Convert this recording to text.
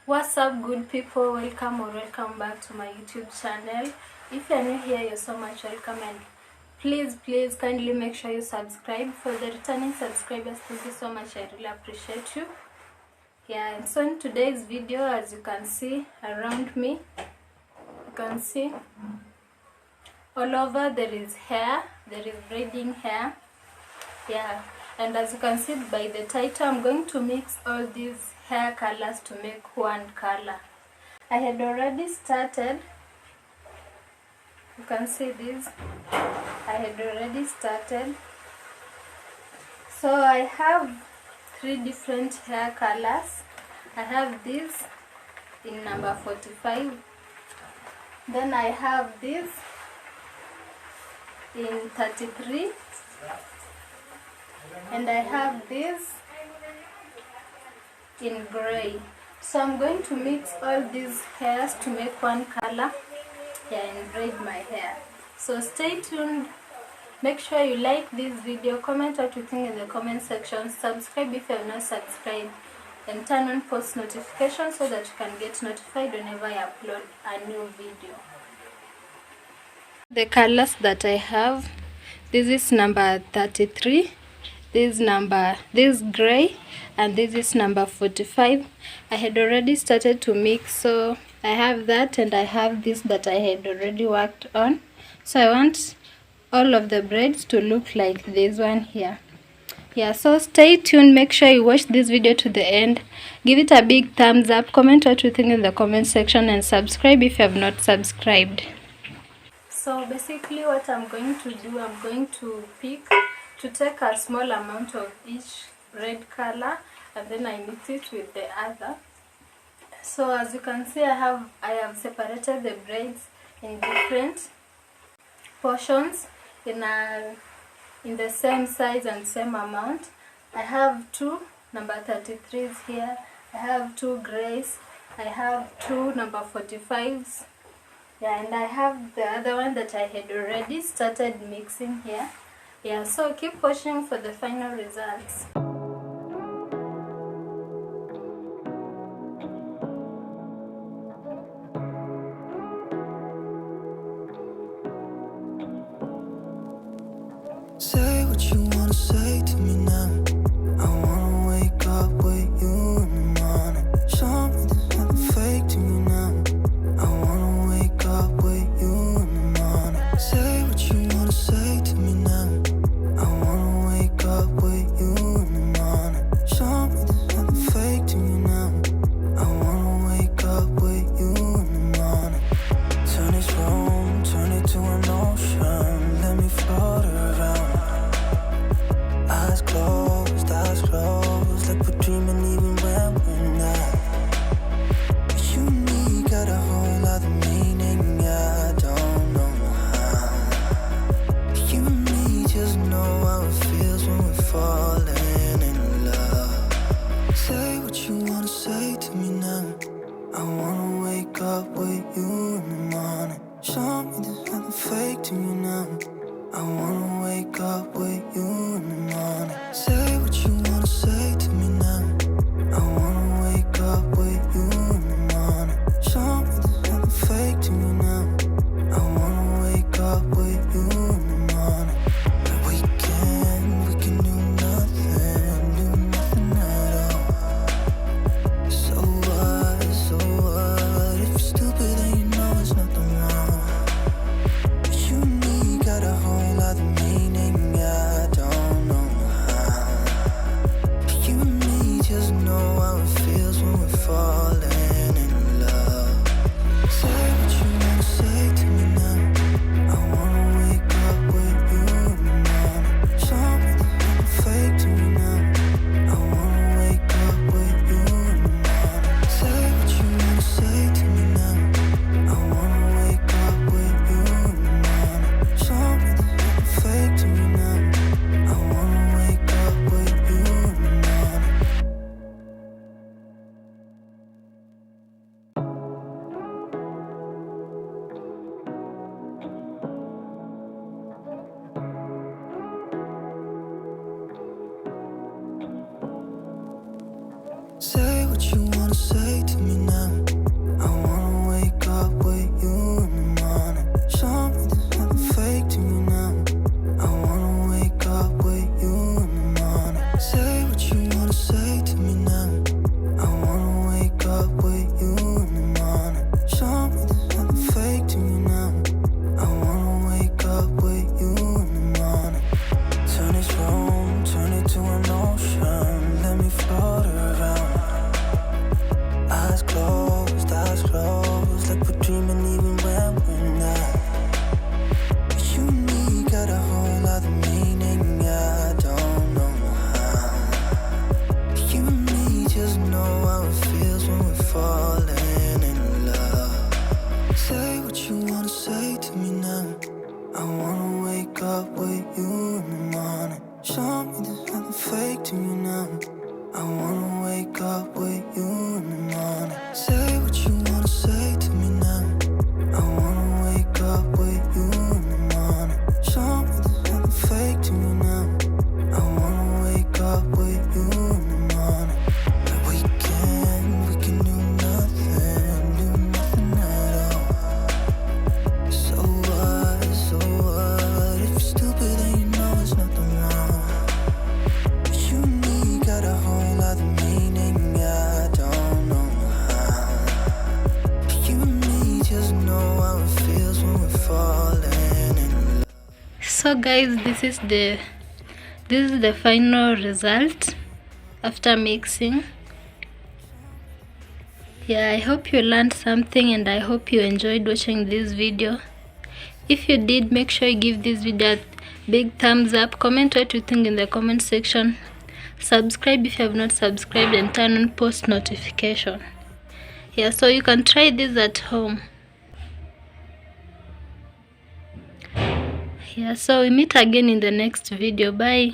What's up, good people? Welcome back to my YouTube channel. If you're new here, you're so much welcome, and please kindly make sure you subscribe. For the returning subscribers, thank you so much. I really appreciate you. Yeah, and so in today's video, as you can see around me, you can see all over there is hair, there is braiding hair. Yeah, and as you can see by the title, I'm going to mix all these hair colors to make one color. I had already started. You can see this. I had already started. So I have 3 different hair colors. I have this in number 45. Then I have this in 33. And I have this in gray. So I'm going to mix all these hairs to make one color, and braid my hair. So stay tuned. Make sure you like this video, comment what you think in the comment section, subscribe if you have not subscribed, and turn on post notifications so that you can get notified whenever I upload a new video. The colors that I have, this is number 33, this gray, and this is number 45. I had already started to mix, so I have that, and I have this that I had already worked on. So I want all of the braids to look like this one here. Yeah, so stay tuned. Make sure you watch this video to the end. Give it a big thumbs up, comment what you think in the comment section, and subscribe if you have not subscribed. So basically what I'm going to do, I'm going to take a small amount of each red color, and then I mix it with the other. So as you can see, I have separated the braids in different portions in the same size and same amount. I have 2 number 33s here, I have 2 grays, I have 2 number 45s. Yeah, and I have the other one that I had already started mixing here. Yeah, so keep watching for the final results. Say what you wanna say to me now. I wanna wake up with you in the morning. Show me there's nothing fake to me now. I wanna wake up with you in the morning. Say what you wanna say to me now. I wanna wake up with you in the morning. Show me there's nothing fake to me now. I wanna wake up with you in the morning. Turn this room, turn it to an ocean. Let me float around. Eyes closed. eyes closed, like we're dreaming even when we're not. You and me got a whole other meaning, I don't know how. You and me just know how it feels when we're falling in love. Say what you wanna say to me now. I wanna wake up with you in the morning. Show me there's nothing fake to me now. I wanna wake up with you in the morning. Say what you wanna say to me now. I wanna wake up with you in the morning. Show me there's nothing fake to me now. I wanna wake up with you in the morning. We can do nothing at all. So what? If you're stupid then you know it's nothing wrong. You and me got a whole other meaning, I don't know how. You and me just know how it feels when we're falling in love. So guys, this is the final result after mixing. Yeah, I hope you learned something and I hope you enjoyed watching this video. If you did, make sure you give this video a big thumbs up. Comment what you think in the comment section. Subscribe if you have not subscribed and turn on post notification. Yeah, so you can try this at home. Yeah, so we meet again in the next video. Bye.